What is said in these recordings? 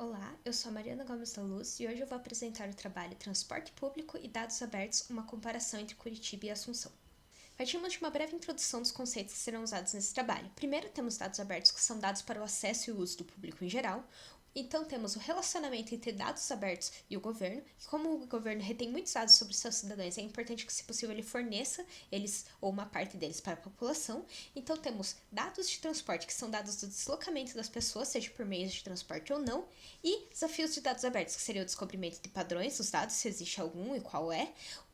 Olá, eu sou a Mariana Gomes da Luz e hoje eu vou apresentar o trabalho Transporte Público e Dados Abertos, uma comparação entre Curitiba e Assunção. Partimos de uma breve introdução dos conceitos que serão usados nesse trabalho. Primeiro temos dados abertos, que são dados para o acesso e o uso do público em geral. Então temos o relacionamento entre dados abertos e o governo, e como o governo retém muitos dados sobre seus cidadãos, é importante que, se possível, ele forneça eles ou uma parte deles para a população. Então temos dados de transporte, que são dados do deslocamento das pessoas, seja por meios de transporte ou não, e desafios de dados abertos, que seria o descobrimento de padrões dos dados, se existe algum e qual é,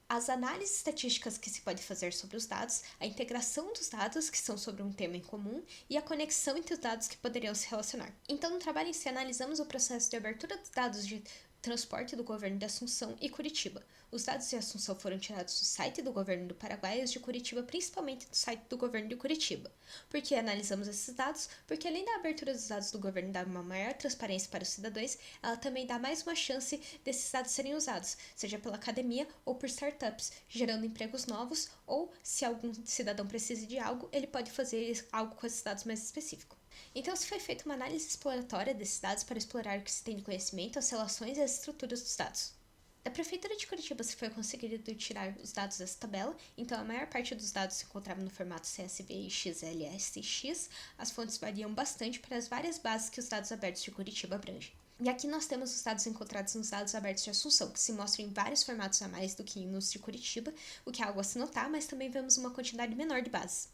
as análises estatísticas que se pode fazer sobre os dados, a integração dos dados que são sobre um tema em comum e a conexão entre os dados que poderiam se relacionar. Então, no trabalho em si, analisamos o processo de abertura dos dados de transporte do governo de Assunção e Curitiba. Os dados de Assunção foram tirados do site do governo do Paraguai e os de Curitiba principalmente do site do governo de Curitiba. Por que analisamos esses dados? Porque além da abertura dos dados do governo dar uma maior transparência para os cidadãos, ela também dá mais uma chance desses dados serem usados, seja pela academia ou por startups, gerando empregos novos, ou se algum cidadão precisa de algo, ele pode fazer algo com esses dados mais específico. Então, se foi feita uma análise exploratória desses dados para explorar o que se tem de conhecimento, as relações e as estruturas dos dados. Da Prefeitura de Curitiba se foi conseguido tirar os dados dessa tabela, então a maior parte dos dados se encontrava no formato CSV e XLSX. As fontes variam bastante para as várias bases que os dados abertos de Curitiba abrangem. E aqui nós temos os dados encontrados nos dados abertos de Assunção, que se mostram em vários formatos a mais do que nos de Curitiba, o que é algo a se notar, mas também vemos uma quantidade menor de bases.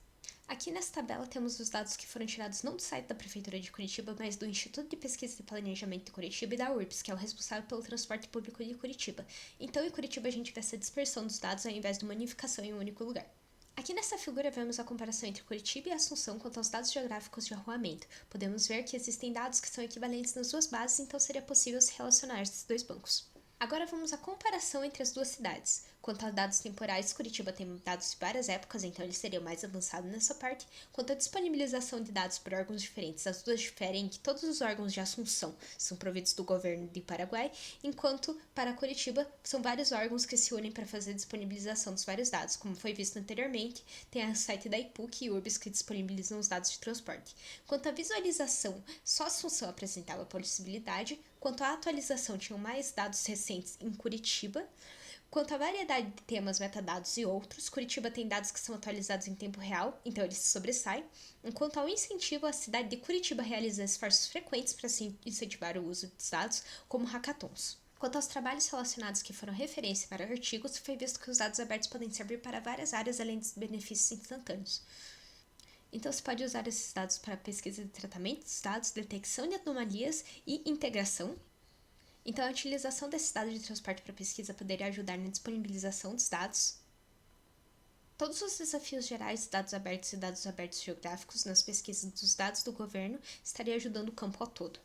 Aqui nessa tabela temos os dados que foram tirados não do site da Prefeitura de Curitiba, mas do Instituto de Pesquisa e Planejamento de Curitiba e da URBS, que é o responsável pelo transporte público de Curitiba. Então, em Curitiba, a gente vê essa dispersão dos dados ao invés de uma unificação em um único lugar. Aqui nessa figura vemos a comparação entre Curitiba e Assunção quanto aos dados geográficos de arruamento. Podemos ver que existem dados que são equivalentes nas duas bases, então seria possível se relacionar esses dois bancos. Agora vamos à comparação entre as duas cidades. Quanto a dados temporais, Curitiba tem dados de várias épocas, então ele seria mais avançado nessa parte. Quanto à disponibilização de dados por órgãos diferentes, as duas diferem em que todos os órgãos de Assunção são providos do governo de Paraguai, enquanto para Curitiba são vários órgãos que se unem para fazer a disponibilização dos vários dados. Como foi visto anteriormente, tem o site da IPUC e URBS que disponibilizam os dados de transporte. Quanto à visualização, só Assunção apresentava possibilidade. Quanto à atualização, tinham mais dados recentes em Curitiba. Quanto à variedade de temas, metadados e outros, Curitiba tem dados que são atualizados em tempo real, então ele se sobressai. Enquanto ao incentivo, a cidade de Curitiba realiza esforços frequentes para incentivar o uso dos dados, como hackathons. Quanto aos trabalhos relacionados que foram referência para artigos, foi visto que os dados abertos podem servir para várias áreas além dos benefícios instantâneos. Então, se pode usar esses dados para pesquisa de tratamento dos dados, detecção de anomalias e integração. Então, a utilização desses dados de transporte para pesquisa poderia ajudar na disponibilização dos dados. Todos os desafios gerais de dados abertos e dados abertos geográficos nas pesquisas dos dados do governo estariam ajudando o campo ao todo.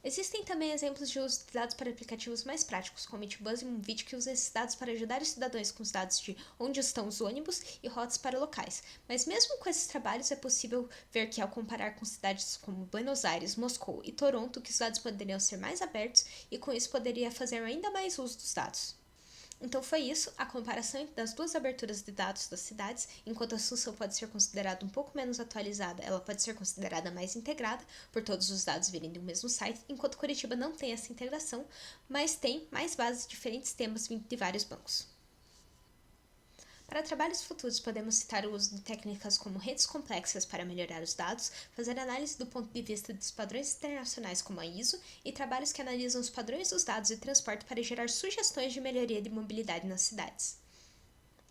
Existem também exemplos de uso de dados para aplicativos mais práticos, como o Itbus e Moonvid, que usam esses dados para ajudar os cidadãos com os dados de onde estão os ônibus e rotas para locais. Mas mesmo com esses trabalhos, é possível ver que, ao comparar com cidades como Buenos Aires, Moscou e Toronto, que os dados poderiam ser mais abertos e com isso poderia fazer ainda mais uso dos dados. Então foi isso, a comparação das duas aberturas de dados das cidades. Enquanto a Assunção pode ser considerada um pouco menos atualizada, ela pode ser considerada mais integrada, por todos os dados virem do mesmo site, enquanto Curitiba não tem essa integração, mas tem mais bases de diferentes temas vindo de vários bancos. Para trabalhos futuros, podemos citar o uso de técnicas como redes complexas para melhorar os dados, fazer análise do ponto de vista dos padrões internacionais como a ISO e trabalhos que analisam os padrões dos dados de transporte para gerar sugestões de melhoria de mobilidade nas cidades.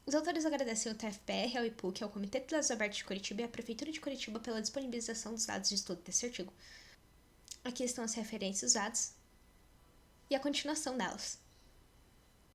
Os autores agradecem ao TFPR, ao IPUC, ao Comitê de Dados Abertos de Curitiba e à Prefeitura de Curitiba pela disponibilização dos dados de estudo desse artigo. Aqui estão as referências usadas e a continuação delas.